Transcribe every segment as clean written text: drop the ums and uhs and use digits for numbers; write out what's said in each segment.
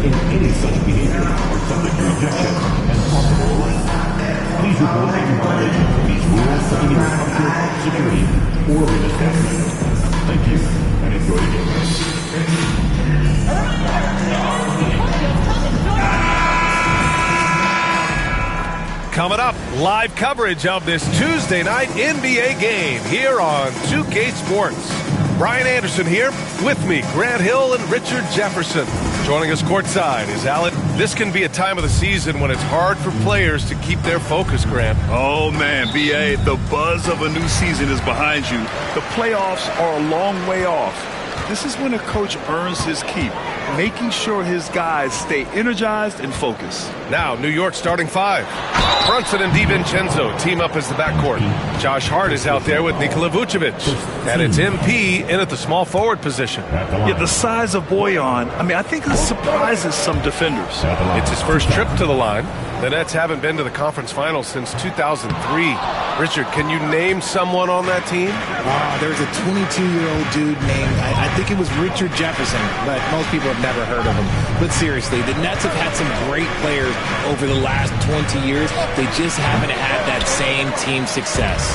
In any such behavior are subject to rejection and possible arrest. Please report any violation of these rules to any comfort, security, or religious establishment. Thank you, and enjoy the game. Coming up, live coverage of this Tuesday night NBA game here on 2K Sports. Brian Anderson here, with me, Grant Hill and Richard Jefferson. Joining us courtside is Allen. This can be a time of the season when it's hard for players to keep their focus, Grant. Oh, man, B.A., the buzz of a new season is behind you. The playoffs are a long way off. This is when a coach earns his keep, making sure his guys stay energized and focused. Now, New York starting five. Brunson and DiVincenzo team up as the backcourt. Josh Hart is out there with Nikola Vucevic. And it's MP in at the small forward position. Yeah, the size of Boyan, I think this surprises some defenders. It's his first trip to the line. The Nets haven't been to the conference finals since 2003. Richard, can you name someone on that team? There's a 22-year-old dude named, I think it was Richard Jefferson, but most people have never heard of him. But seriously, the Nets have had some great players over the last 20 years. They just haven't had that same team success.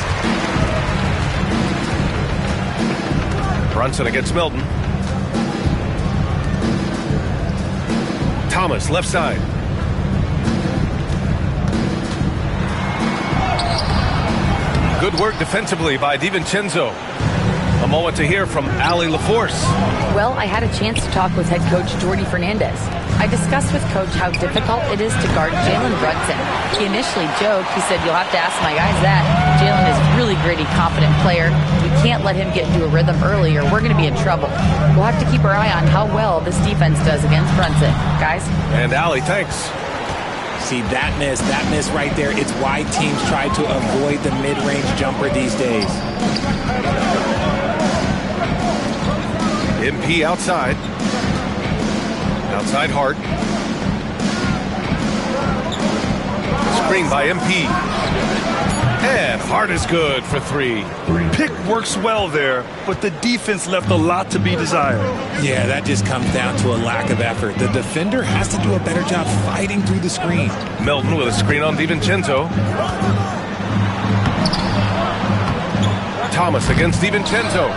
Brunson against Milton. Thomas, left side. Good work defensively by DiVincenzo. A moment to hear from Allie LaForce. Well, I had a chance to talk with head coach Jordi Fernandez. I discussed with coach how difficult it is to guard Jalen Brunson. He initially joked. He said, "You'll have to ask my guys that." Jalen is a really gritty, confident player. We can't let him get into a rhythm early or we're going to be in trouble. We'll have to keep our eye on how well this defense does against Brunson. Guys? And Allie, thanks. See, that miss right there, it's why teams try to avoid the mid-range jumper these days. MP outside. Outside Hart. Screen by MP. And Hart is good for three. Pick works well there, but the defense left a lot to be desired. Yeah, that just comes down to a lack of effort. The defender has to do a better job fighting through the screen. Milton with a screen on DiVincenzo. Thomas against DiVincenzo.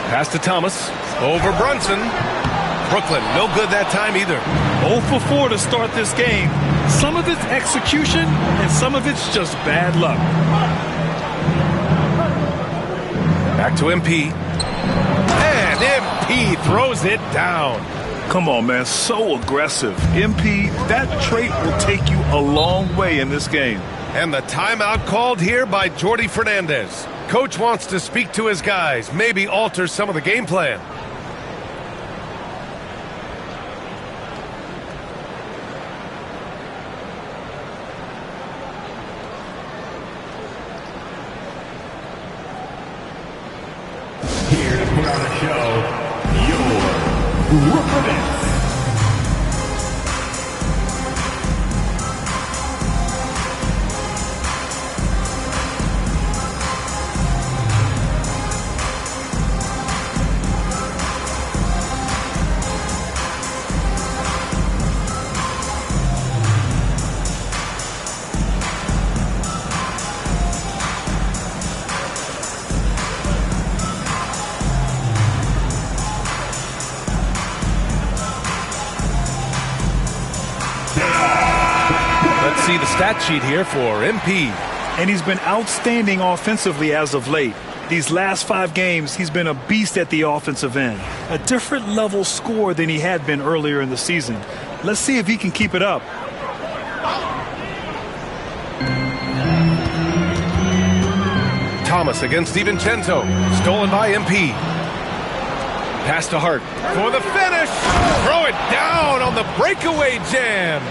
Pass to Thomas. Over Brunson. Brooklyn, no good that time either. 0 for 4 to start this game. Some of it's execution, and some of it's just bad luck. Back to MP. And MP throws it down. Come on, man, so aggressive. MP, that trait will take you a long way in this game. And the timeout called here by Jordi Fernandez. Coach wants to speak to his guys, maybe alter some of the game plan. Here to put on a show, your Brooklyn. See the stat sheet here for MP. And he's been outstanding offensively as of late. These last 5 games, he's been a beast at the offensive end. A different level score than he had been earlier in the season. Let's see if he can keep it up. Thomas against DiVincenzo. Stolen by MP. Pass to Hart for the finish. Throw it down on the breakaway jam.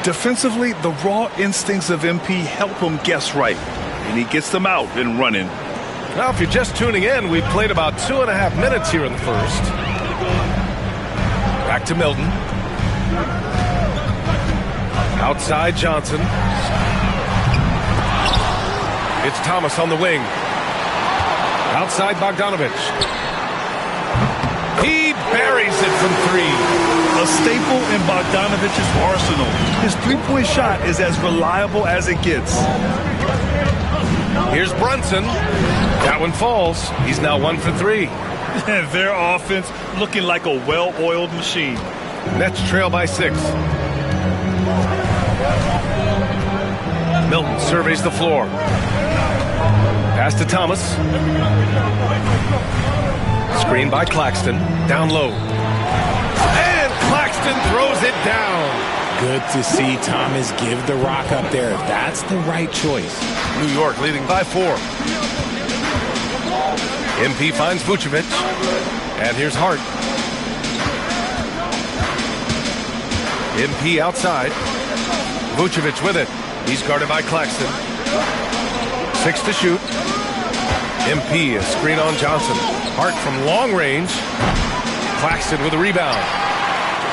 Defensively, the raw instincts of MP help him guess right, and he gets them out and running. Now, if you're just tuning in, we've played about 2.5 minutes here in the first. Back to Milton. Outside Johnson. It's Thomas on the wing. Outside Bogdanovich. He buries it from three. A staple in Bogdanovich's arsenal. His three-point shot is as reliable as it gets. Here's Brunson. That one falls. He's now 1 for 3. Their offense looking like a well-oiled machine. Nets trail by 6. Milton surveys the floor. Pass to Thomas. Screen by Claxton. Down low. And Claxton throws it down. Good to see Thomas give the rock up there. That's the right choice. New York leading by 4. MP finds Vucevic. And here's Hart. MP outside. Vucevic with it. He's guarded by Claxton. 6 to shoot. MP a screen on Johnson. Hart from long range. Claxton with a rebound.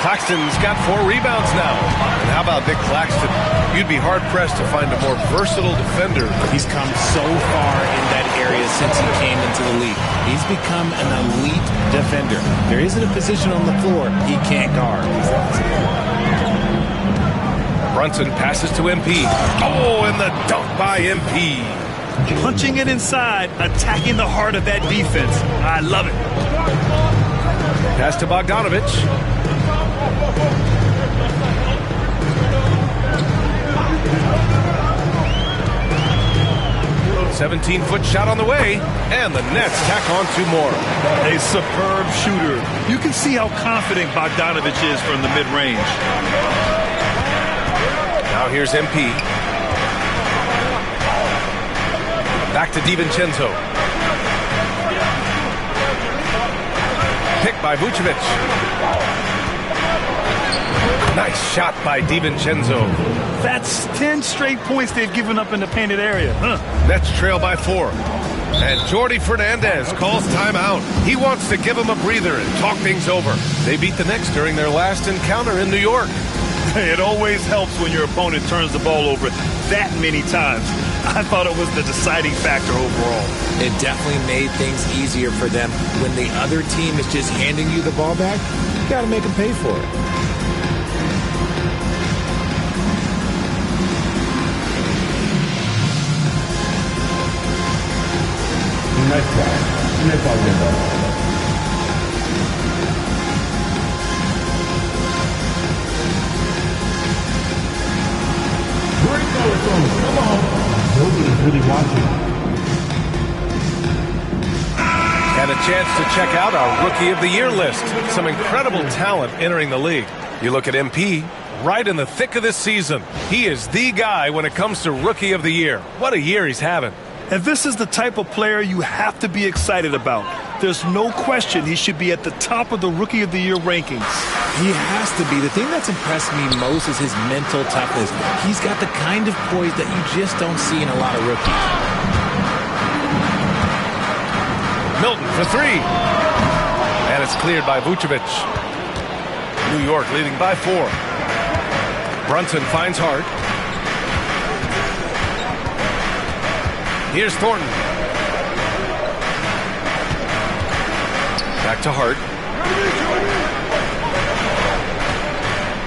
Claxton's got 4 rebounds now. And how about Nick Claxton? You'd be hard-pressed to find a more versatile defender. He's come so far in that area since he came into the league. He's become an elite defender. There isn't a position on the floor he can't guard. Brunson passes to MP. Oh, and the dunk by MP. Punching it inside, attacking the heart of that defense. I love it. Pass to Bogdanovich. 17-foot shot on the way, and the Nets tack on 2 more. A superb shooter. You can see how confident Bogdanovich is from the mid-range. Now here's MP. Back to DiVincenzo. Picked by Vucevic. Nice shot by DiVincenzo. That's 10 straight points they've given up in the painted area. Nets trail by 4. And Jordi Fernandez calls timeout. He wants to give them a breather and talk things over. They beat the Knicks during their last encounter in New York. It always helps when your opponent turns the ball over that many times. I thought it was the deciding factor overall. It definitely made things easier for them. When the other team is just handing you the ball back, you got to make them pay for it. Nice try. Nice ball. Come on. Nobody's really watching. And a chance to check out our Rookie of the Year list. Some incredible talent entering the league. You look at MP, right in the thick of this season. He is the guy when it comes to Rookie of the Year. What a year he's having. And this is the type of player you have to be excited about. There's no question he should be at the top of the Rookie of the Year rankings. He has to be. The thing that's impressed me most is his mental toughness. He's got the kind of poise that you just don't see in a lot of rookies. Milton for 3. And it's cleared by Vucevic. New York leading by 4. Brunson finds Hart. Here's Thornton. Back to Hart.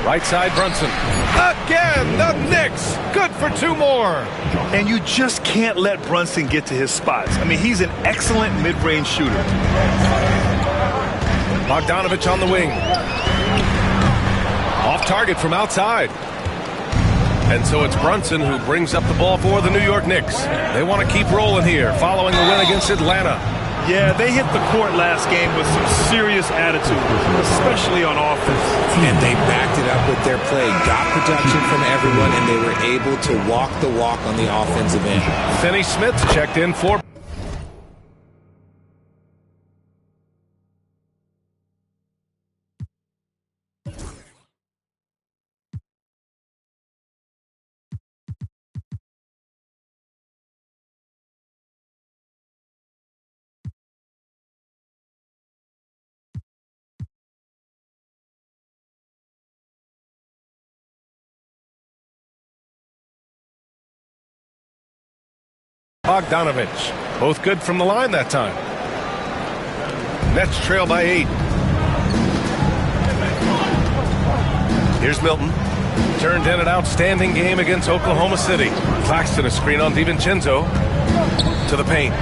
Right side Brunson. Again, the Knicks. Good for 2 more. And you just can't let Brunson get to his spots. I mean, he's an excellent mid-range shooter. Bogdanovich on the wing. Off target from outside. And so it's Brunson who brings up the ball for the New York Knicks. They want to keep rolling here following the win against Atlanta. Yeah, they hit the court last game with some serious attitude, especially on offense. And they backed it up with their play, got production from everyone, and they were able to walk the walk on the offensive end. Finney Smith checked in for Bogdanovich. Both good from the line that time. Nets trail by 8. Here's Milton. Turned in an outstanding game against Oklahoma City. Claxton a screen on DiVincenzo. To the paint.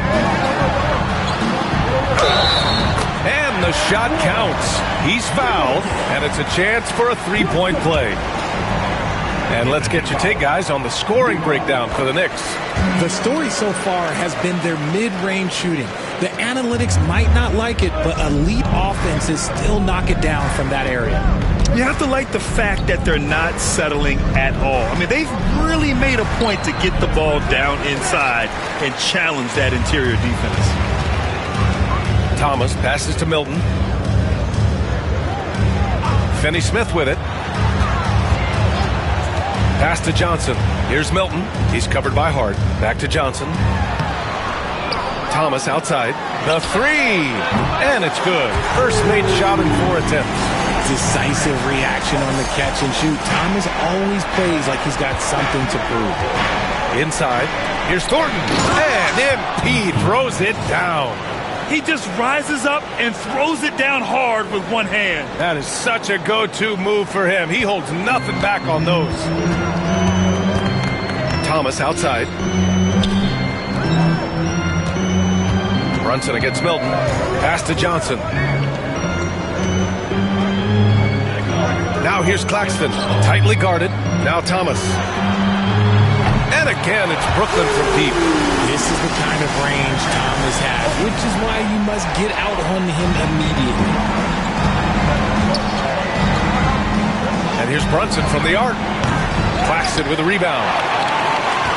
And the shot counts. He's fouled, and it's a chance for a three-point play. And let's get your take, guys, on the scoring breakdown for the Knicks. The story so far has been their mid-range shooting. The analytics might not like it, but elite offenses still knock it down from that area. You have to like the fact that they're not settling at all. I mean, they've really made a point to get the ball down inside and challenge that interior defense. Thomas passes to Milton. Finney-Smith with it. Pass to Johnson. Here's Milton. He's covered by Hart. Back to Johnson. Thomas outside. The three. And it's good. First made shot in 4 attempts. Decisive reaction on the catch and shoot. Thomas always plays like he's got something to prove. Inside. Here's Thornton. And MP throws it down. He just rises up and throws it down hard with one hand. That is such a go-to move for him. He holds nothing back on those. Thomas outside. Brunson against Milton. Pass to Johnson. Now here's Claxton. Tightly guarded. Now Thomas. And again, it's Brooklyn from deep. This is the kind of range Thomas has, which is why you must get out on him immediately. And here's Brunson from the arc. Claxton with a rebound.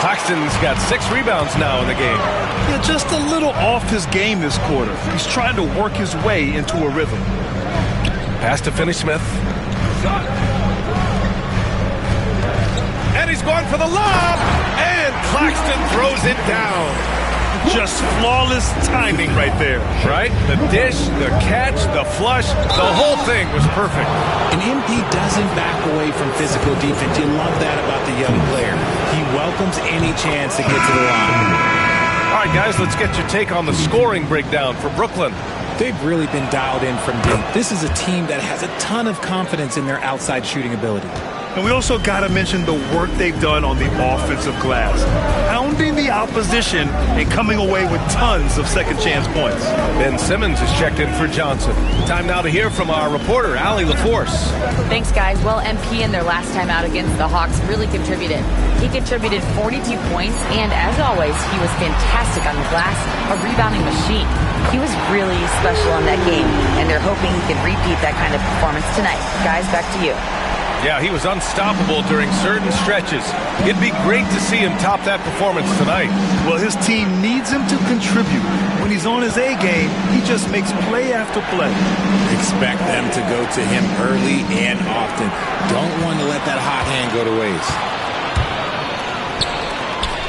Claxton's got 6 rebounds now in the game. Yeah, just a little off his game this quarter. He's trying to work his way into a rhythm. Pass to Finney-Smith. And he's going for the lob. And Claxton throws it down. Just flawless timing right there. Right? The dish, the catch, the flush, the whole thing was perfect. And MP doesn't back away from physical defense. You love that about the young player. He welcomes any chance to get to the line. All right, guys, let's get your take on the scoring breakdown for Brooklyn. They've really been dialed in from deep. This is a team that has a ton of confidence in their outside shooting ability. And we also got to mention the work they've done on the offensive glass, pounding the opposition and coming away with tons of second-chance points. Ben Simmons is checked in for Johnson. Time now to hear from our reporter, Allie LaForce. Thanks, guys. Well, MP in their last time out against the Hawks really contributed. He contributed 42 points, and as always, he was fantastic on the glass, a rebounding machine. He was really special in that game, and they're hoping he can repeat that kind of performance tonight. Guys, back to you. Yeah, he was unstoppable during certain stretches. It'd be great to see him top that performance tonight. Well, his team needs him to contribute. When he's on his A game, he just makes play after play. Expect them to go to him early and often. Don't want to let that hot hand go to waste.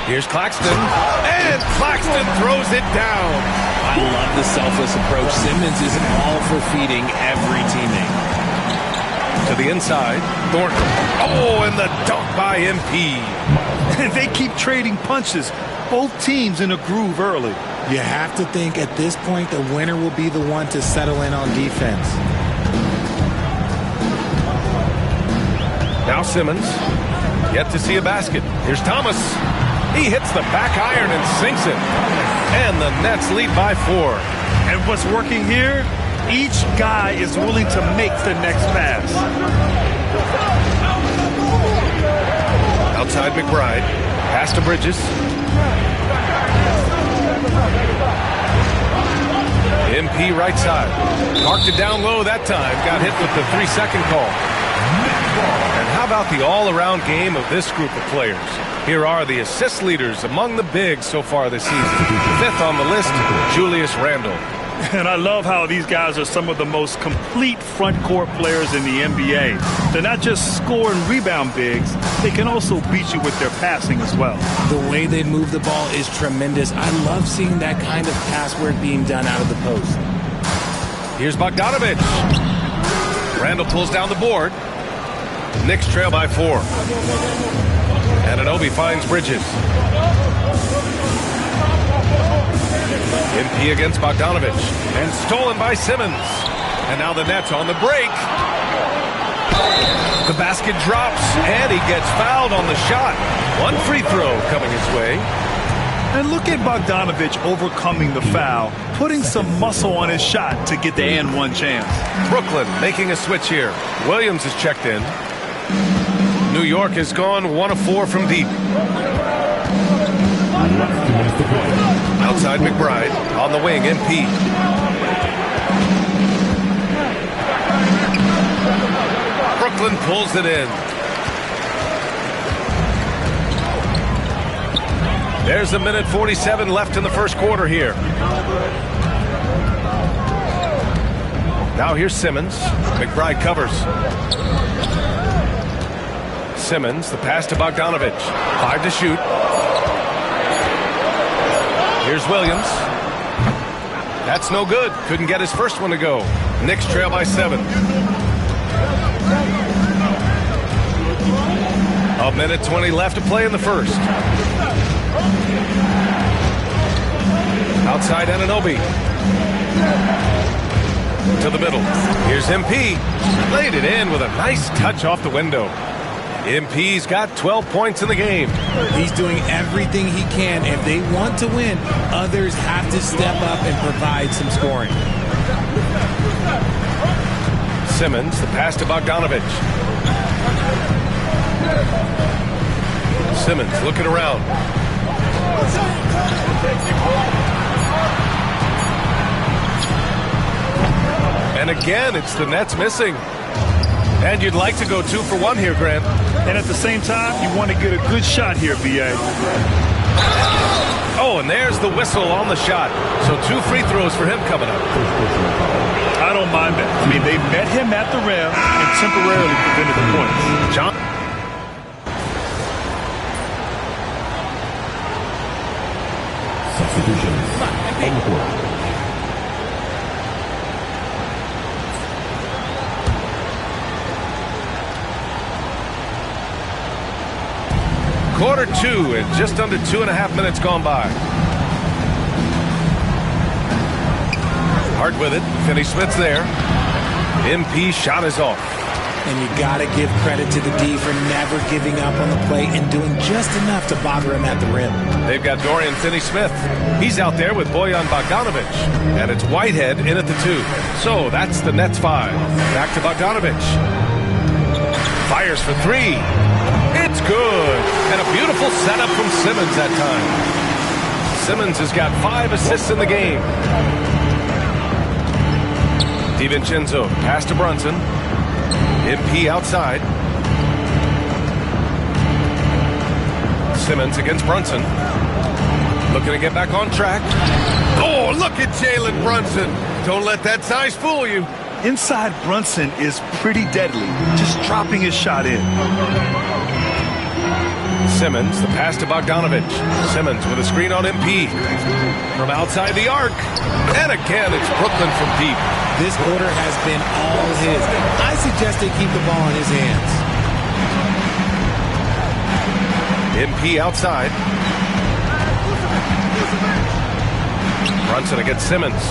Here's Claxton. And Claxton throws it down. I love the selfless approach. Simmons is all for feeding every teammate. To the inside, Thornton. Oh, and the dunk by MP. They keep trading punches. Both teams in a groove early. You have to think at this point the winner will be the one to settle in on defense. Now Simmons. Yet to see a basket. Here's Thomas. He hits the back iron and sinks it. And the Nets lead by 4. And what's working here? Each guy is willing to make the next pass. Outside McBride. Pass to Bridges. MP right side. Marked it down low that time. Got hit with the 3-second call. And how about the all-around game of this group of players? Here are the assist leaders among the bigs so far this season. 5th on the list, Julius Randle. And I love how these guys are some of the most complete front court players in the NBA. They're not just score and rebound bigs, they can also beat you with their passing as well. The way they move the ball is tremendous. I love seeing that kind of pass work being done out of the post. Here's Bogdanovich. Randle pulls down the board. Knicks trail by 4. And Anunoby finds Bridges. MP against Bogdanovich. And stolen by Simmons. And now the Nets on the break. The basket drops, and he gets fouled on the shot. One free throw coming his way. And look at Bogdanovich overcoming the foul, putting some muscle on his shot to get the and one chance. Brooklyn making a switch here. Williams is checked in. New York has gone 1 of 4 from deep. Outside McBride. On the wing, MP. Brooklyn pulls it in. There's a minute 47 left in the first quarter here. Now here's Simmons. McBride covers. Simmons, the pass to Bogdanovich. 5 to shoot. Here's Williams. That's no good. Couldn't get his first one to go. Knicks trail by 7. A minute 20 left to play in the first. Outside Anunoby. To the middle. Here's MP. Laid it in with a nice touch off the window. MP's got 12 points in the game. He's doing everything he can. If they want to win, others have to step up and provide some scoring. Simmons, the pass to Bogdanovich. Simmons looking around. And again, it's the Nets missing. And you'd like to go 2 for 1 here, Grant. And at the same time, you want to get a good shot here, B.A. Oh, and there's the whistle on the shot. So 2 free throws for him coming up. I don't mind that. I mean, they met him at the rim and temporarily prevented the points. John. Substitutions on the court. Quarter 2 and just under 2.5 minutes gone by. Hart with it. Finney-Smith's there. MP shot is off. And you got to give credit to the D for never giving up on the play and doing just enough to bother him at the rim. They've got Dorian Finney-Smith. He's out there with Bojan Bogdanovich. And it's Whitehead in at the 2. So that's the Nets 5. Back to Bogdanovich. Fires for 3. It's good. And a beautiful setup from Simmons that time. Simmons has got 5 assists in the game. DiVincenzo, pass to Brunson. MP outside. Simmons against Brunson. Looking to get back on track. Oh, look at Jalen Brunson. Don't let that size fool you. Inside Brunson is pretty deadly, just dropping his shot in. Simmons, the pass to Bogdanovich. Simmons with a screen on MP. From outside the arc. And again, it's Brooklyn from deep. This quarter has been all his. I suggest they keep the ball in his hands. MP outside. Brunson against Simmons.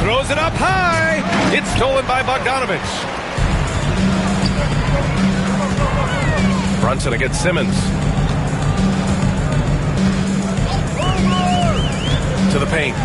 Throws it up high. It's stolen by Bogdanovich. Brunson against Simmons. To the paint.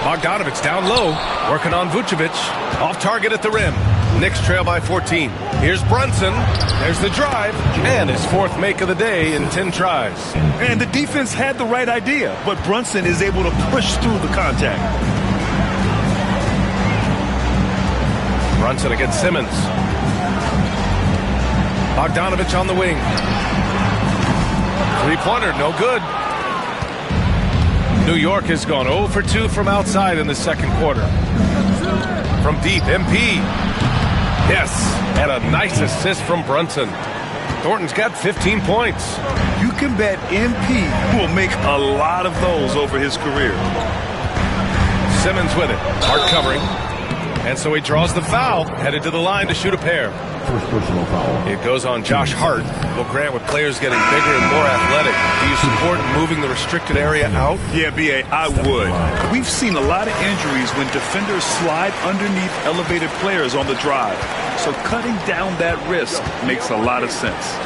Bogdanovich down low. Working on Vucevic. Off target at the rim. Knicks trail by 14. Here's Brunson. There's the drive. And his 4th make of the day in 10 tries. And the defense had the right idea, but Brunson is able to push through the contact. Brunson against Simmons. Bogdanovich on the wing. 3-pointer, no good. New York has gone 0 for 2 from outside in the second quarter. From deep, MP. Yes, and a nice assist from Brunson. Thornton's got 15 points. You can bet MP will make a lot of those over his career. Simmons with it. Hart covering. And so he draws the foul, headed to the line to shoot a pair. First personal foul. It goes on Josh Hart. Well, Grant, with players getting bigger and more athletic, do you support moving the restricted area out? Yeah, B.A., I would. We've seen a lot of injuries when defenders slide underneath elevated players on the drive. So cutting down that risk makes a lot of sense.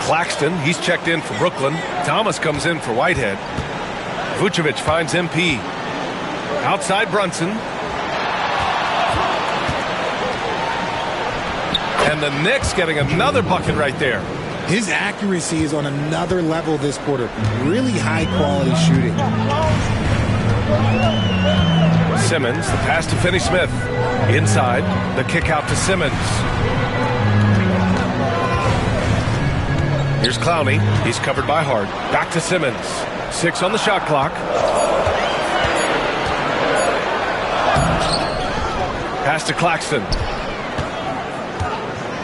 Claxton, he's checked in for Brooklyn. Thomas comes in for Whitehead. Vucevic finds MP. Outside Brunson. And the Knicks getting another bucket right there. His accuracy is on another level this quarter. Really high-quality shooting. Simmons, the pass to Finney-Smith. Inside, the kick out to Simmons. Here's Clowney. He's covered by Hart. Back to Simmons. 6 on the shot clock. Pass to Claxton.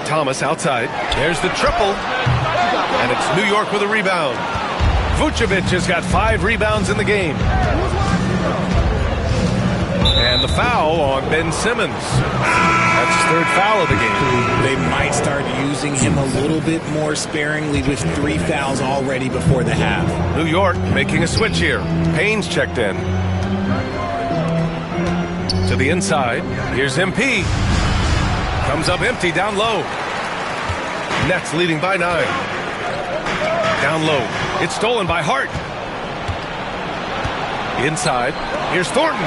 Thomas outside. There's the triple. And it's New York with a rebound. Vucevic has got 5 rebounds in the game. And the foul on Ben Simmons. That's his 3rd foul of the game. They might start using him a little bit more sparingly with 3 fouls already before the half. New York making a switch here. Payne's checked in. To the inside. Here's MP. Comes up empty down low. Nets leading by 9. Down low. It's stolen by Hart. Inside. Here's Thornton.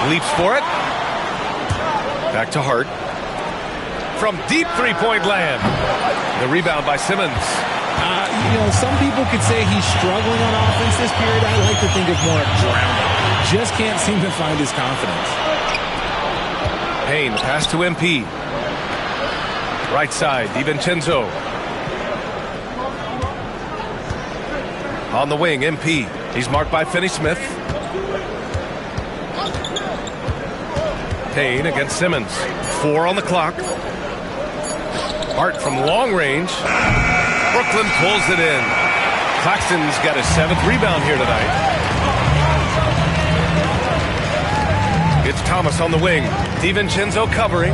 Leaps for it. Back to Hart. From deep three-point land. The rebound by Simmons. Some people could say he's struggling on offense this period. I like to think of more drowning. Just can't seem to find his confidence. Payne, pass to MP. Right side, DiVincenzo. On the wing, MP. He's marked by Finney-Smith. Payne against Simmons. 4 on the clock. Hart from long range. Brooklyn pulls it in. Claxton's got his 7th rebound here tonight. It's Thomas on the wing. DiVincenzo covering.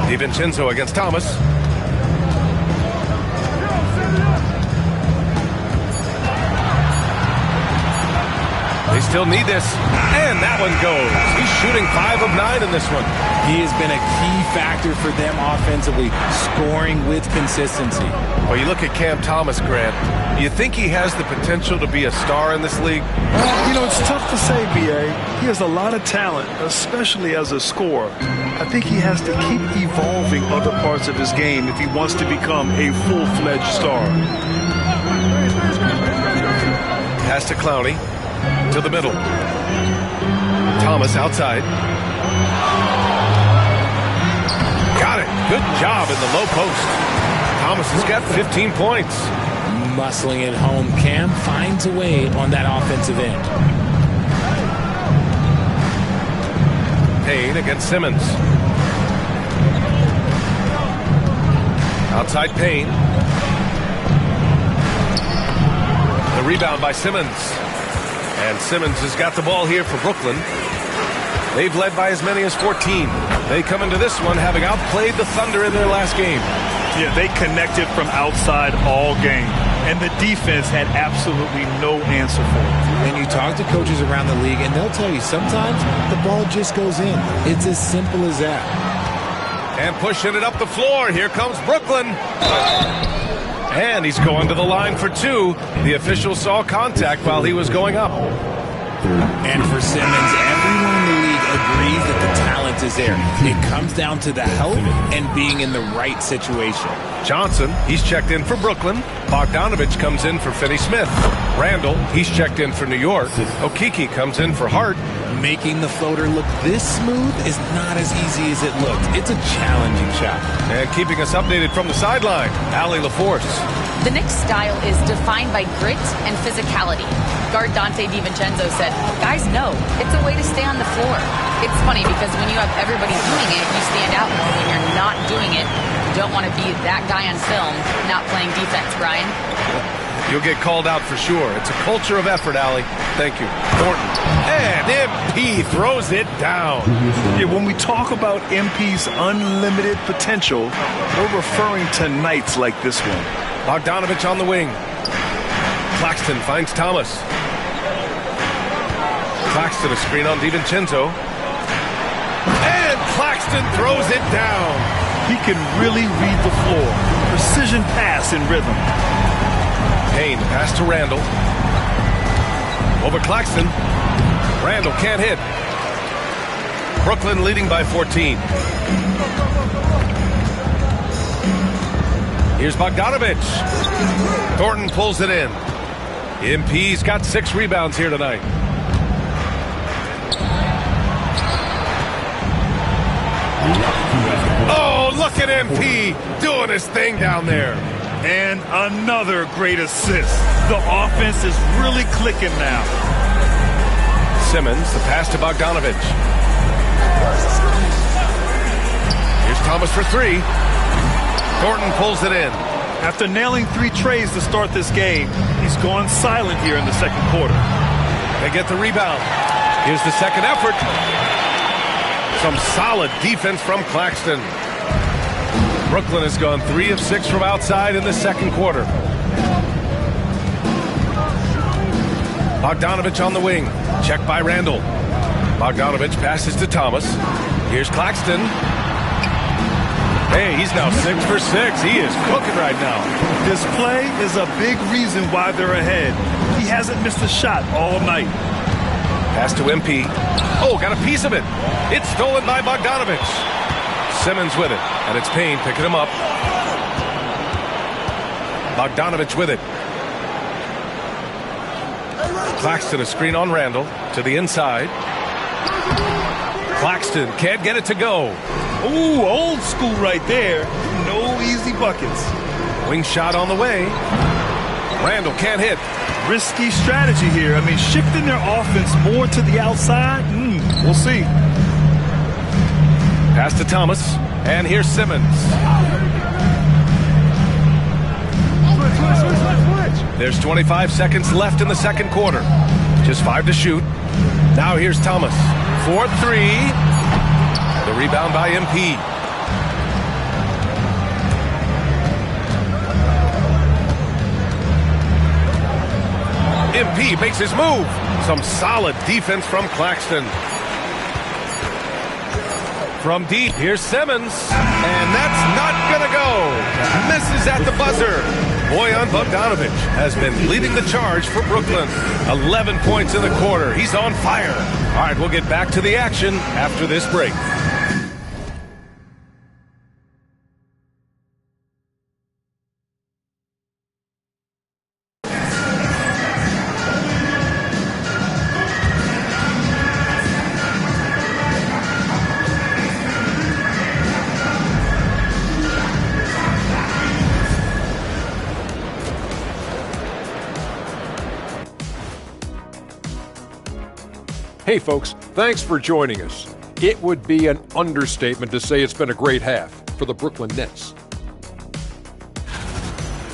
DiVincenzo against Thomas. They still need this. And that one goes. He's shooting 5 of 9 in this one. He has been a key factor for them offensively, scoring with consistency. Well, you look at Cam Thomas, Grant. You think he has the potential to be a star in this league? It's tough to say, B.A. He has a lot of talent, especially as a scorer. I think he has to keep evolving other parts of his game if he wants to become a full-fledged star. Pass to Clowney. To the middle. Thomas outside. Got it. Good job in the low post. Thomas has got 15 points. Muscling it home. Cam finds a way on that offensive end. Payne against Simmons. Outside Payne. The rebound by Simmons. And Simmons has got the ball here for Brooklyn. They've led by as many as 14. They come into this one having outplayed the Thunder in their last game. Yeah, they connected from outside all game. And the defense had absolutely no answer for it. And you talk to coaches around the league, and they'll tell you sometimes the ball just goes in. It's as simple as that. And pushing it up the floor. Here comes Brooklyn. And he's going to the line for 2. The official saw contact while he was going up. And for Simmons, everyone in the league agrees that the talent is there. It comes down to the help and being in the right situation. Johnson, he's checked in for Brooklyn. Bogdanovich comes in for Finney-Smith. Randall, he's checked in for New York. Okeke comes in for Hart. Making the floater look this smooth is not as easy as it looked. It's a challenging shot. And keeping us updated from the sideline, Allie LaForce. The Knicks' style is defined by grit and physicality. Guard Dante DiVincenzo said, guys know, it's a way to stay on the floor. It's funny because when you have everybody doing it, you stand out more. When you're not doing it, you don't want to be that guy on film, not playing defense, Brian. you'll get called out for sure. It's a culture of effort, Allie. Thank you. Thornton. And MP throws it down. Yeah, when we talk about MP's unlimited potential, we're referring to nights like this one. Bogdanovich on the wing. Claxton finds Thomas. Claxton a screen on DiVincenzo. And Claxton throws it down. He can really read the floor. Precision pass in rhythm. Payne pass to Randall. Over Claxton. Randall can't hit. Brooklyn leading by 14. Here's Bogdanovich. Thornton pulls it in. MP's got 6 rebounds here tonight. Oh, look at MP doing his thing down there. And another great assist. The offense is really clicking now. Simmons, the pass to Bogdanovich. Here's Thomas for 3. Thornton pulls it in. After nailing 3 trays to start this game, he's gone silent here in the second quarter. They get the rebound. Here's the second effort. Some solid defense from Claxton. Brooklyn has gone 3 of 6 from outside in the second quarter. Bogdanovich on the wing. Check by Randall. Bogdanovich passes to Thomas. Here's Claxton. Hey, he's now 6 for 6. He is cooking right now. This play is a big reason why they're ahead. He hasn't missed a shot all night. Pass to MP. Oh, got a piece of it. It's stolen by Bogdanovich. Simmons with it, and it's Payne picking him up. Bogdanovich with it. Claxton a screen on Randall to the inside. Claxton can't get it to go. Ooh, old school right there. No easy buckets. Wing shot on the way. Randall can't hit. Risky strategy here. I mean, shifting their offense more to the outside. We'll see. Pass to Thomas. And here's Simmons. There's 25 seconds left in the second quarter. Just 5 to shoot. Now here's Thomas. 4-3. The rebound by MP. MP makes his move. Some solid defense from Claxton. From deep, here's Simmons. And that's not going to go. Misses at the buzzer. Bojan Bogdanović has been leading the charge for Brooklyn. 11 points in the quarter. He's on fire. All right, we'll get back to the action after this break. Hey folks, thanks for joining us. It would be an understatement to say it's been a great half for the Brooklyn Nets.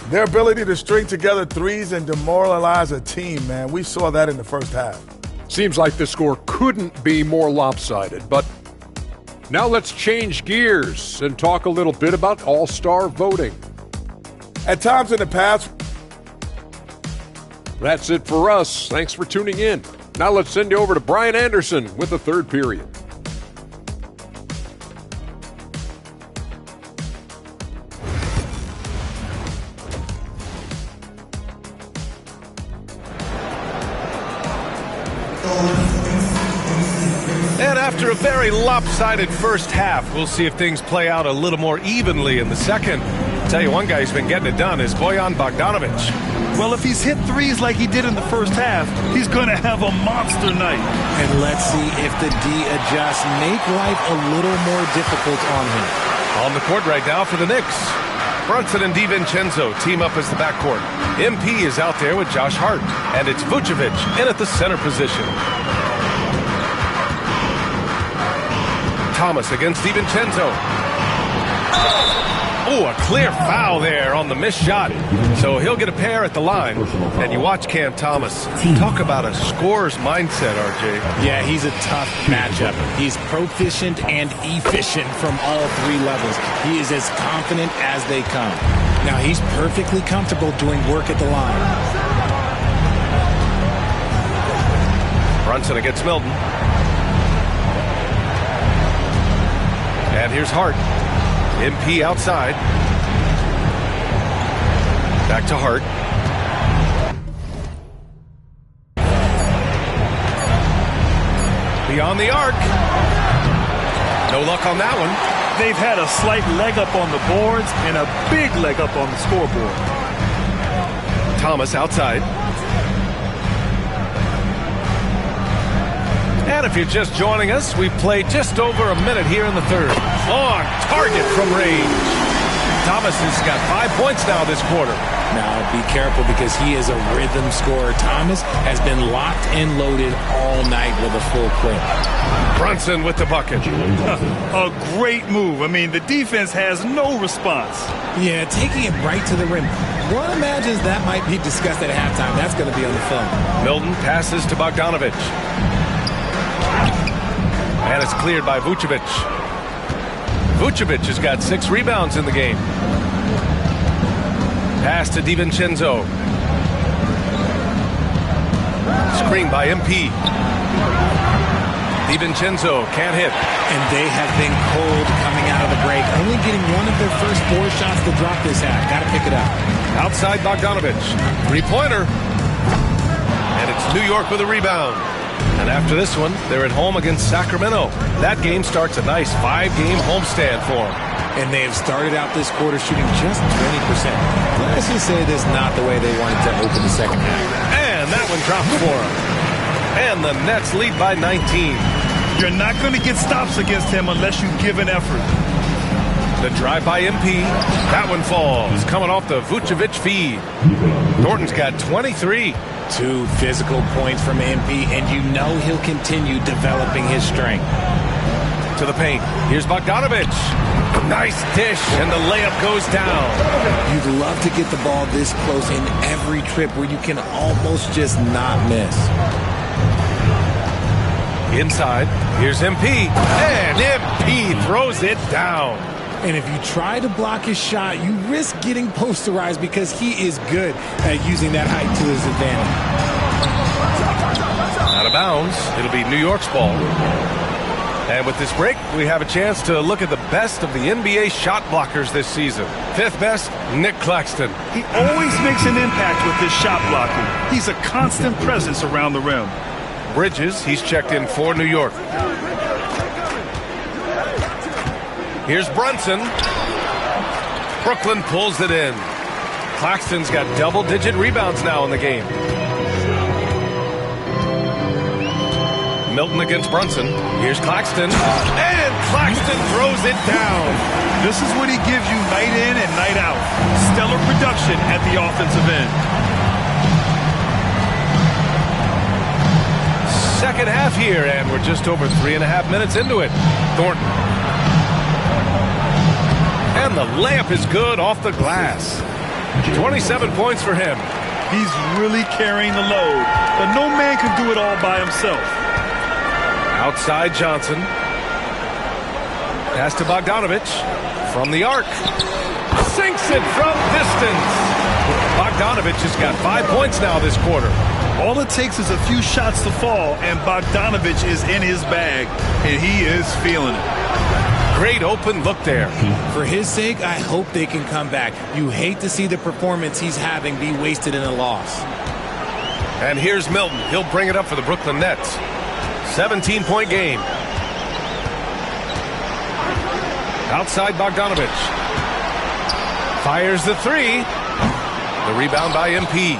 Their ability to string together threes and demoralize a team, man. We saw that in the first half. Seems like the score couldn't be more lopsided, but now let's change gears and talk a little bit about all-star voting. At times in the past. That's it for us. Thanks for tuning in. Now let's send you over to Brian Anderson with the third period. And after a very lopsided first half, we'll see if things play out a little more evenly in the second. I'll tell you, one guy who's been getting it done is Bojan Bogdanović. Well, if he's hit threes like he did in the first half, he's going to have a monster night. And let's see if the D adjusts, make life a little more difficult on him. On the court right now for the Knicks. Brunson and DiVincenzo team up as the backcourt. MP is out there with Josh Hart, and it's Vucevic in at the center position. Thomas against DiVincenzo. Oh, a clear foul there on the missed shot. So he'll get a pair at the line. And you watch Cam Thomas. Talk about a scorer's mindset, RJ. Yeah, he's a tough matchup. He's proficient and efficient from all three levels. He is as confident as they come. Now, he's perfectly comfortable doing work at the line. Brunson against Milton. And here's Hart. MP outside. Back to Hart. Beyond the arc. No luck on that one. They've had a slight leg up on the boards and a big leg up on the scoreboard. Thomas outside. And if you're just joining us, we've played just over a minute here in the third. Long target from range. Thomas has got 5 points now this quarter. Now, be careful because he is a rhythm scorer. Thomas has been locked and loaded all night with a full clip. Brunson with the bucket. A great move. I mean, the defense has no response. Yeah, taking it right to the rim. One imagines that might be discussed at halftime. That's going to be on the film. Milton passes to Bogdanovich. And it's cleared by Vucevic. Vucevic has got 6 rebounds in the game. Pass to DiVincenzo. Screen by MP. DiVincenzo can't hit. And they have been cold coming out of the break. Only getting one of their first 4 shots to drop this half. Got to pick it up. Outside Bogdanovich. 3-pointer. And it's New York with a rebound. And after this one, they're at home against Sacramento. That game starts a nice 5-game homestand for them. And they have started out this quarter shooting just 20%. Let's just say this is not the way they wanted to open the second half. And that one drops for them. And the Nets lead by 19. You're not going to get stops against him unless you give an effort. The drive by MP. That one falls. Coming off the Vucevic feed. Thornton's got 23. 2 physical points from MP, and you know he'll continue developing his strength. To the paint. Here's Bogdanovich. Nice dish, and the layup goes down. You'd love to get the ball this close in every trip where you can almost just not miss. Inside. Here's MP. And MP throws it down. And if you try to block his shot, you risk getting posterized because he is good at using that height to his advantage. Out of bounds. It'll be New York's ball. And with this break, we have a chance to look at the best of the NBA shot blockers this season. 5th best, Nick Claxton. He always makes an impact with his shot blocking. He's a constant presence around the rim. Bridges, he's checked in for New York. Here's Brunson. Brooklyn pulls it in. Claxton's got double-digit rebounds now in the game. Milton against Brunson. Here's Claxton. And Claxton throws it down. This is what he gives you night in and night out. Stellar production at the offensive end. Second half here, and we're just over 3.5 minutes into it. Thornton. And the layup is good off the glass. 27 points for him. He's really carrying the load, but no man can do it all by himself. Outside Johnson. Pass to Bogdanovich. From the arc. Sinks it from distance. Bogdanovich has got 5 points now this quarter. All it takes is a few shots to fall, and Bogdanovich is in his bag, and he is feeling it. Great open look there. For his sake, I hope they can come back. You hate to see the performance he's having be wasted in a loss. And here's Milton. He'll bring it up for the Brooklyn Nets. 17-point game. Outside Bogdanovich. Fires the 3. The rebound by MP.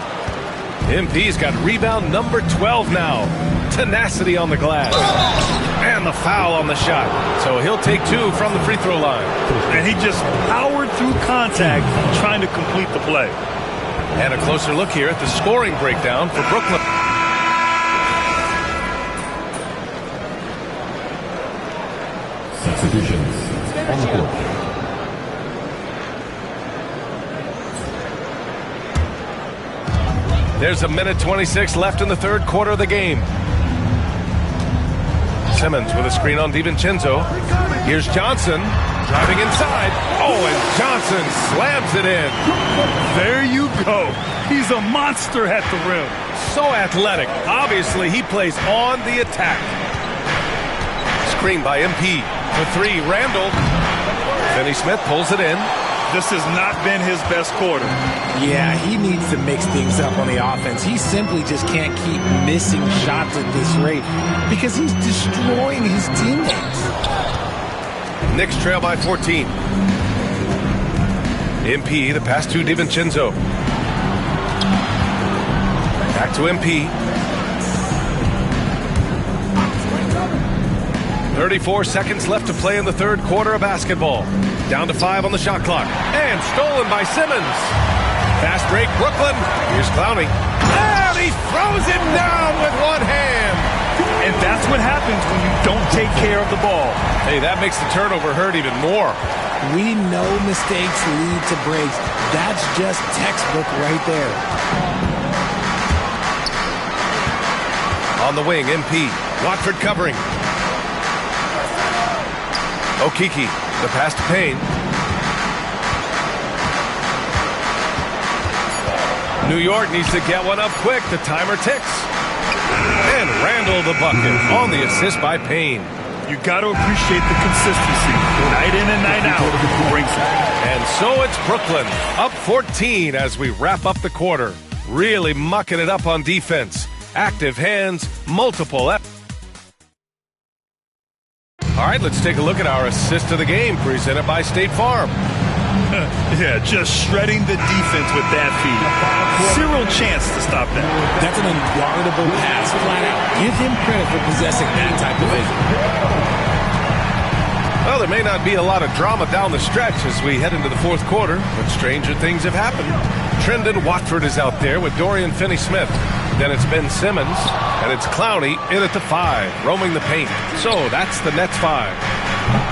MP's got rebound number 12 now. Tenacity on the glass. And the foul on the shot. So he'll take 2 from the free throw line. And he just powered through contact trying to complete the play. And a closer look here at the scoring breakdown for Brooklyn. Substitutions on the court. There's a minute 26 left in the third quarter of the game. Simmons with a screen on DiVincenzo. Here's Johnson driving inside. Oh, and Johnson slams it in. There you go. He's a monster at the rim. So athletic. Obviously, he plays on the attack. Screen by MP. For three, Randall. Finney Smith pulls it in. This has not been his best quarter. Yeah, he needs to mix things up on the offense. He simply just can't keep missing shots at this rate because he's destroying his teammates. Knicks trail by 14. MP, the pass to DiVincenzo. Back to MP. 34 seconds left to play in the third quarter of basketball. Down to 5 on the shot clock. And stolen by Simmons. Fast break, Brooklyn. Here's Clowney. And he throws it down with one hand. And that's what happens when you don't take care of the ball. Hey, that makes the turnover hurt even more. We know mistakes lead to breaks. That's just textbook right there. On the wing, MP. Watford covering. Okiki, the pass to Payne. New York needs to get one up quick. The timer ticks. And Randall the bucket on the assist by Payne. You got to appreciate the consistency. Night in and night out. Brings it. And so it's Brooklyn up 14 as we wrap up the quarter. Really mucking it up on defense. Active hands, multiple. All right, let's take a look at our assist of the game presented by State Farm. Yeah, just shredding the defense with that feed. Zero chance to stop that. That's an unguardable pass, flat out. Give him credit for possessing that type of vision. Well, there may not be a lot of drama down the stretch as we head into the fourth quarter, but stranger things have happened. Trendon Watford is out there with Dorian Finney-Smith. Then it's Ben Simmons, and it's Clowney in at the 5, roaming the paint. So that's the Nets 5.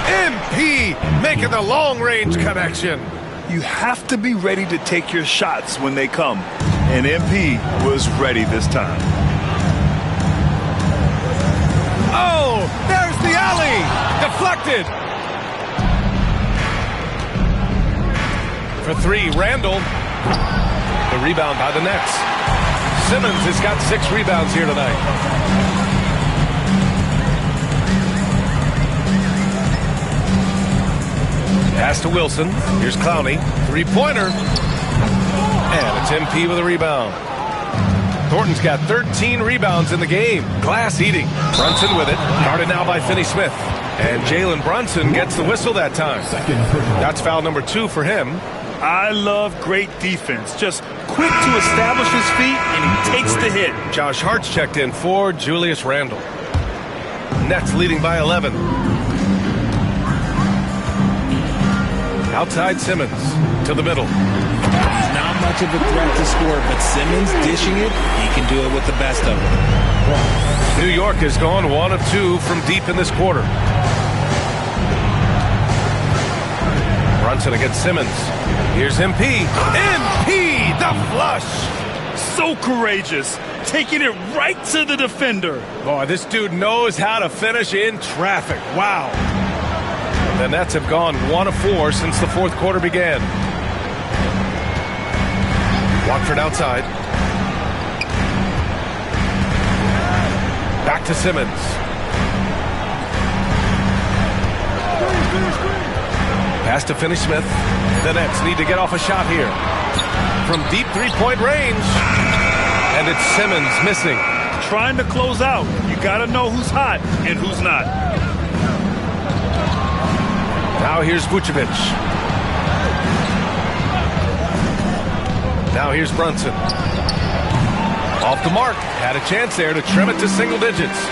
MP making the long-range connection. You have to be ready to take your shots when they come. And MP was ready this time. Oh, there's the alley. Deflected. For 3, Randall. The rebound by the Nets. Simmons has got 6 rebounds here tonight. Pass to Wilson. Here's Clowney. 3-pointer. And it's MP with a rebound. Thornton's got 13 rebounds in the game. Glass eating. Brunson with it. Guarded now by Finney-Smith. And Jalen Brunson gets the whistle that time. That's foul number 2 for him. I love great defense. Just quick to establish his feet, and he takes the hit. Josh Hart's checked in for Julius Randle. Nets leading by 11. Outside Simmons to the middle. He's not much of a threat to score, but Simmons dishing it, he can do it with the best of them. New York has gone 1 of 2 from deep in this quarter. Brunson against Simmons. Here's MP. MP, the flush. So courageous, taking it right to the defender. Boy, this dude knows how to finish in traffic. Wow. The Nets have gone 1 of 4 since the fourth quarter began. Watford outside. Back to Simmons. Pass to Finney-Smith. The Nets need to get off a shot here. From deep 3-point range. And it's Simmons missing. Trying to close out. You got to know who's hot and who's not. Now here's Vucevic. Now here's Brunson. Off the mark. Had a chance there to trim it to single digits.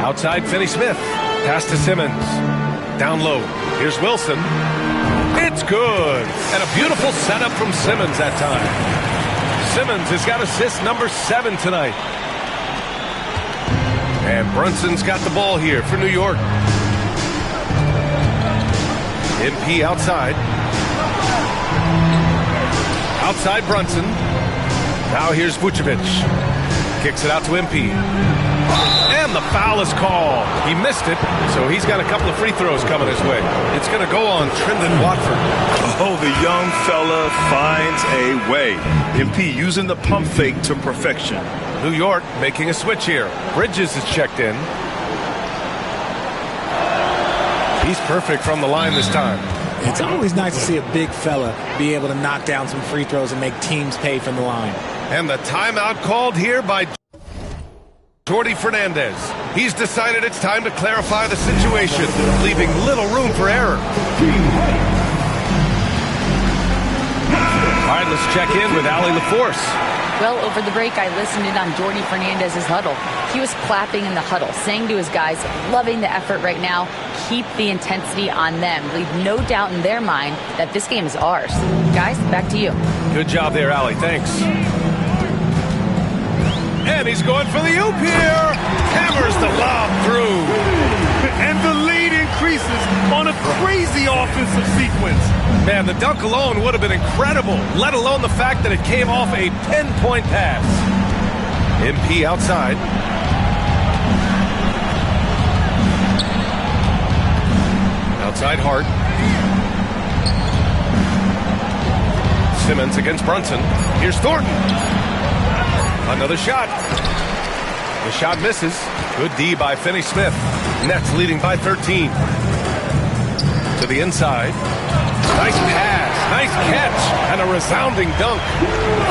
Outside Finney-Smith. Pass to Simmons. Down low. Here's Wilson. It's good. And a beautiful setup from Simmons that time. Simmons has got assist number 7 tonight. And Brunson's got the ball here for New York. MP outside. Outside Brunson. Now here's Vucevic. Kicks it out to MP. And the foul is called. He missed it, so he's got a couple of free throws coming his way. It's going to go on Trendon Watford. Oh, the young fella finds a way. MP using the pump fake to perfection. New York making a switch here. Bridges is checked in. He's perfect from the line this time. It's always nice to see a big fella be able to knock down some free throws and make teams pay from the line. And the timeout called here by Jordi Fernandez. He's decided it's time to clarify the situation, leaving little room for error. All right, let's check in with Allie LaForce. Well, over the break, I listened in on Jordi Fernandez's huddle. He was clapping in the huddle, saying to his guys, loving the effort right now, keep the intensity on them. Leave no doubt in their mind that this game is ours. Guys, back to you. Good job there, Allie. Thanks. And he's going for the oop here. Hammers the lob through. And the lead increases on a crazy offensive sequence. Man, the dunk alone would have been incredible, let alone the fact that it came off a pinpoint pass. MP outside. Outside Hart. Simmons against Brunson. Here's Thornton. Another shot. The shot misses. Good D by Finney-Smith. Nets leading by 13. To the inside. Nice pass. Nice catch. And a resounding dunk.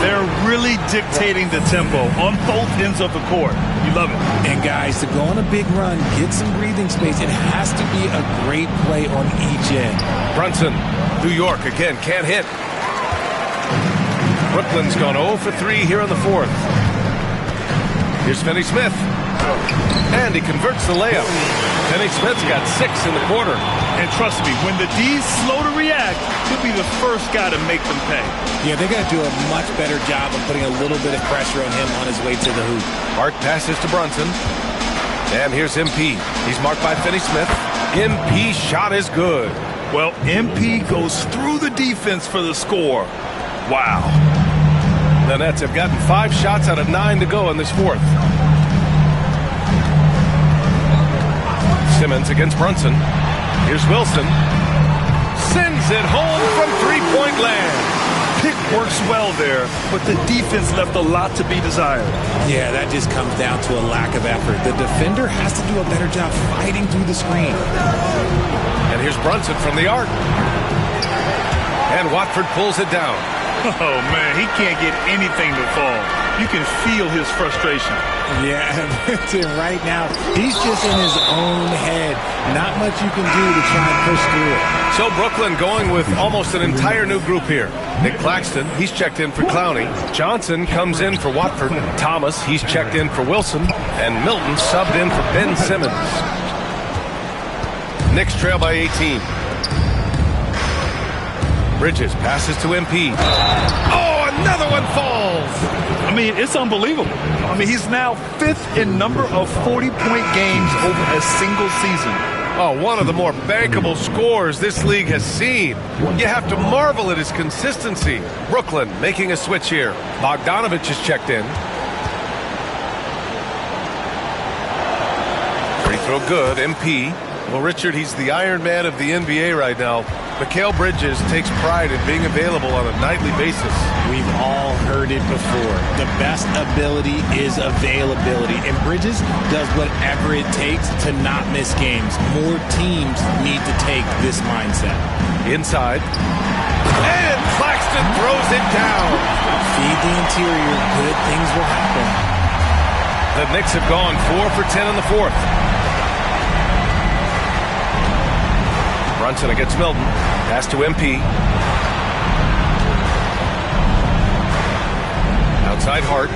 They're really dictating the tempo on both ends of the court. You love it. And guys, to go on a big run, get some breathing space, it has to be a great play on each end. Brunson. New York again can't hit. Brooklyn's gone 0 for 3 here in the fourth. Here's Finney-Smith. And he converts the layup. Finney-Smith's got 6 in the quarter. And trust me, when the D's slow to react, he'll be the first guy to make them pay. Yeah, they're going to do a much better job of putting a little bit of pressure on him on his way to the hoop. Hart passes to Brunson. And here's MP. He's marked by Finney-Smith. MP shot is good. Well, MP goes through the defense for the score. Wow. The Nets have gotten 5 shots out of 9 to go in this fourth. Simmons against Brunson. Here's Wilson. Sends it home from three-point land. Pick works well there, but the defense left a lot to be desired. Yeah, that just comes down to a lack of effort. The defender has to do a better job fighting through the screen. And here's Brunson from the arc. And Watford pulls it down. Oh, man, he can't get anything to fall. You can feel his frustration. Yeah, right now, he's just in his own head. Not much you can do to try and push through it. So Brooklyn going with almost an entire new group here. Nick Claxton, he's checked in for Clowney. Johnson comes in for Watford. Thomas, he's checked in for Wilson. And Milton subbed in for Ben Simmons. Knicks trail by 18. Bridges passes to MP. Oh, another one falls. I mean, it's unbelievable. I mean, he's now 5th in number of 40-point games over a single season. Oh, one of the more bankable scores this league has seen. You have to marvel at his consistency. Brooklyn making a switch here. Bogdanovich is checked in. Free throw good, MP. Well, Richard, he's the Iron Man of the NBA right now. Mikal Bridges takes pride in being available on a nightly basis. We've all heard it before. The best ability is availability. And Bridges does whatever it takes to not miss games. More teams need to take this mindset. Inside. And Claxton throws it down. Feed the interior. Good things will happen. The Knicks have gone 4 for 10 in the fourth. Brunson against Milton. Pass to MP. Outside Hart.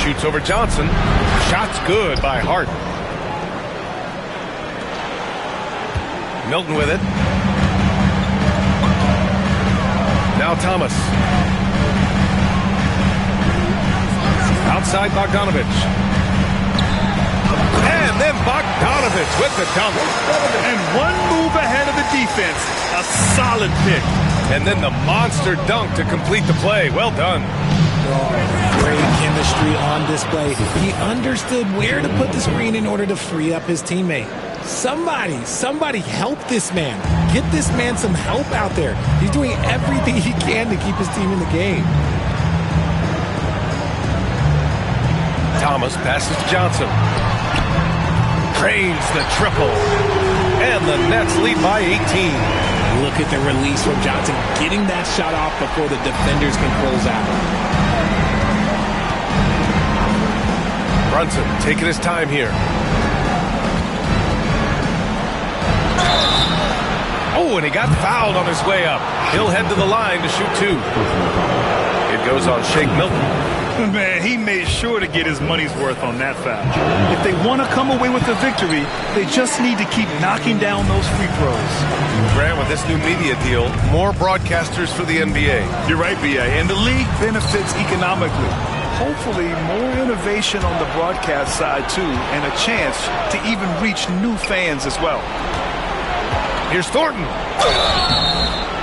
Shoots over Johnson. Shot's good by Hart. Milton with it. Now Thomas. Outside Bogdanovich. And then Bogdanovich Bogdanovich with the dunk. And one move ahead of the defense. A solid pick. And then the monster dunk to complete the play. Well done. Great chemistry on display. He understood where to put the screen in order to free up his teammate. Somebody help this man. Get this man some help out there. He's doing everything he can to keep his team in the game. Thomas passes to Johnson. Drains the triple. And the Nets lead by 18. Look at the release from Johnson, getting that shot off before the defenders can close out. Brunson taking his time here. Oh, and he got fouled on his way up. He'll head to the line to shoot two. It goes on Shake Milton. Man, he made sure to get his money's worth on that foul. If they want to come away with the victory, they just need to keep knocking down those free throws. Grant, with this new media deal, more broadcasters for the NBA. You're right, B.A., and the league benefits economically. Hopefully, more innovation on the broadcast side, too, and a chance to even reach new fans as well. Here's Thornton.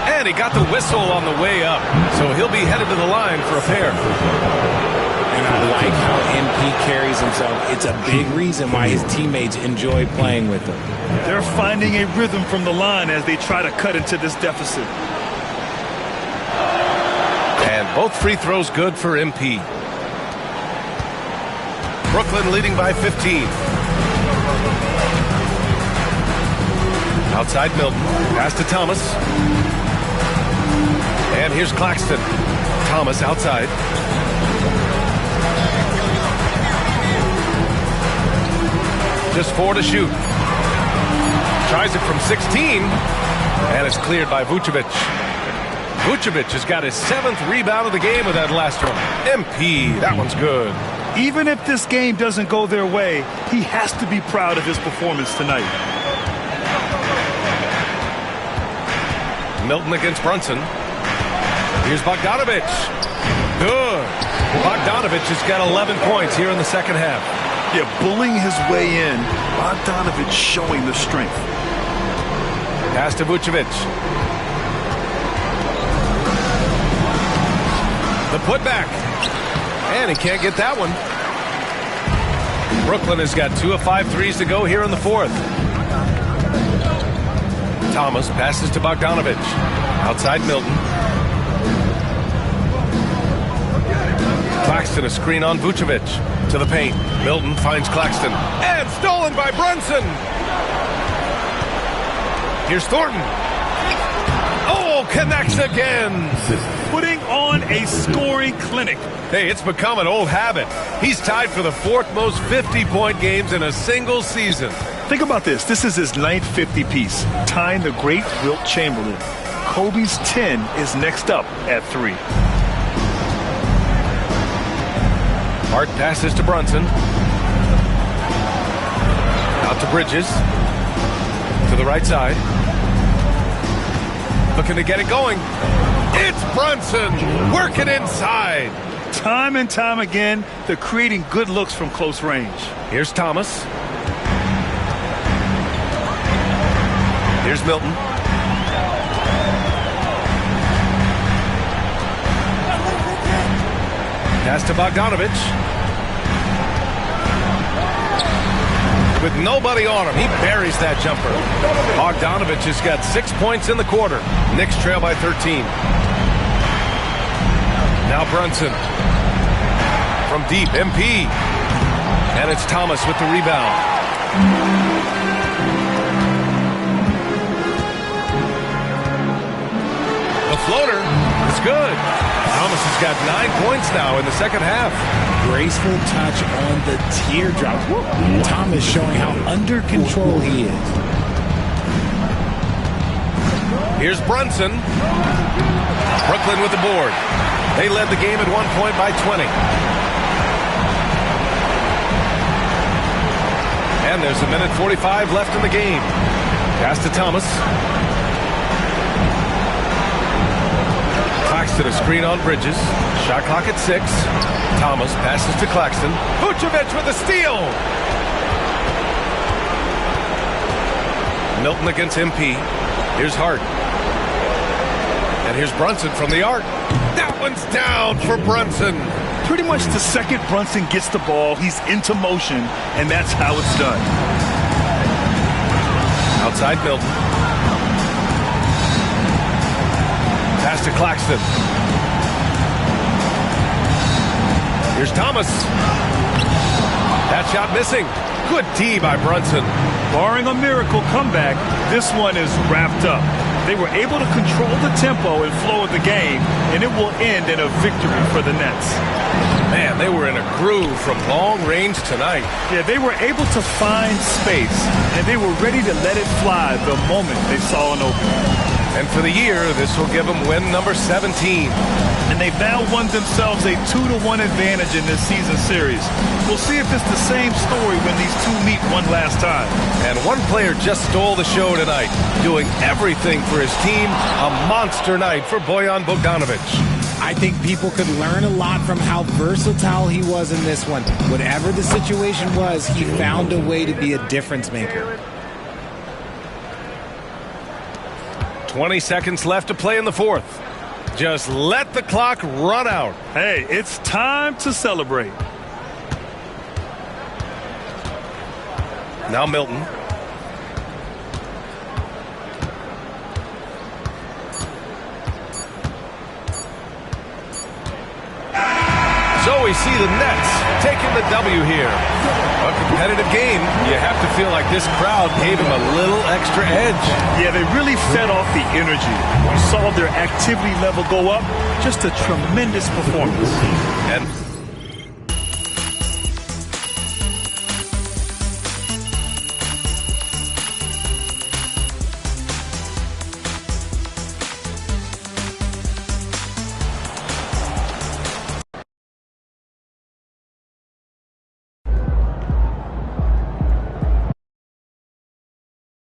And he got the whistle on the way up, so he'll be headed to the line for a pair. And I like how MP carries himself. It's a big reason why his teammates enjoy playing with him. They're finding a rhythm from the line as they try to cut into this deficit. And both free throws good for MP. Brooklyn leading by 15. Outside Milton. Pass to Thomas. And here's Claxton. Thomas outside. Just 4 to shoot. Tries it from 16. And it's cleared by Vucevic. Vucevic has got his 7th rebound of the game with that last one. MP, that one's good. Even if this game doesn't go their way, he has to be proud of his performance tonight. Milton against Brunson. Here's Bogdanovich. Good. Bogdanovich has got 11 points here in the second half. Yeah, bullying his way in. Bogdanovich showing the strength. Pass to Vucevic. The putback. And he can't get that one. Brooklyn has got 2 of 5 threes to go here in the fourth. Thomas passes to Bogdanovich. Outside Milton. Claxton a screen on Vucevic. To the paint. Milton finds Claxton. And stolen by Brunson. Here's Thornton. Oh, connects again. Putting on a scoring clinic. Hey, it's become an old habit. He's tied for the 4th most 50-point games in a single season. Think about this. This is his 9th 50-piece, tying the great Wilt Chamberlain. Kobe's 10 is next up at 3. Hart passes to Brunson. Out to Bridges. To the right side. Looking to get it going. It's Brunson working inside. Time and time again, they're creating good looks from close range. Here's Thomas. Here's Milton. Pass to Bogdanovich. With nobody on him, he buries that jumper. Bogdanovich has got 6 points in the quarter. Knicks trail by 13. Now Brunson. From deep, MP. And it's Thomas with the rebound. The floater is good. Thomas has got 9 points now in the second half. Graceful touch on the teardrop. Thomas showing how under control he is. Here's Brunson. Brooklyn with the board. They led the game at 1 point by 20. And there's 1:45 left in the game. Pass to Thomas. Claxton a screen on Bridges. Shot clock at 6. Thomas passes to Claxton. Vucevic with a steal. Milton against MP. Here's Hart. And here's Brunson from the arc. That one's down for Brunson. Pretty much the second Brunson gets the ball, he's into motion, and that's how it's done. Outside Milton. Pass to Claxton. Here's Thomas. That shot missing. Good D by Brunson. Barring a miracle comeback, this one is wrapped up. They were able to control the tempo and flow of the game, and it will end in a victory for the Nets. Man, they were in a groove from long range tonight. Yeah, they were able to find space, and they were ready to let it fly the moment they saw an opening. And for the year, this will give them win number 17. And they've now won themselves a 2-1 advantage in this season series. We'll see if it's the same story when these two meet one last time. And one player just stole the show tonight, doing everything for his team. A monster night for Bojan Bogdanovic. I think people could learn a lot from how versatile he was in this one. Whatever the situation was, he found a way to be a difference maker. 20 seconds left to play in the fourth. Just let the clock run out. Hey, it's time to celebrate. Now Milton. So we see the Nets taking the W here. A competitive game. You have to feel like this crowd gave him a little extra edge. Yeah, they really fed off the energy. You saw their activity level go up. Just a tremendous performance. And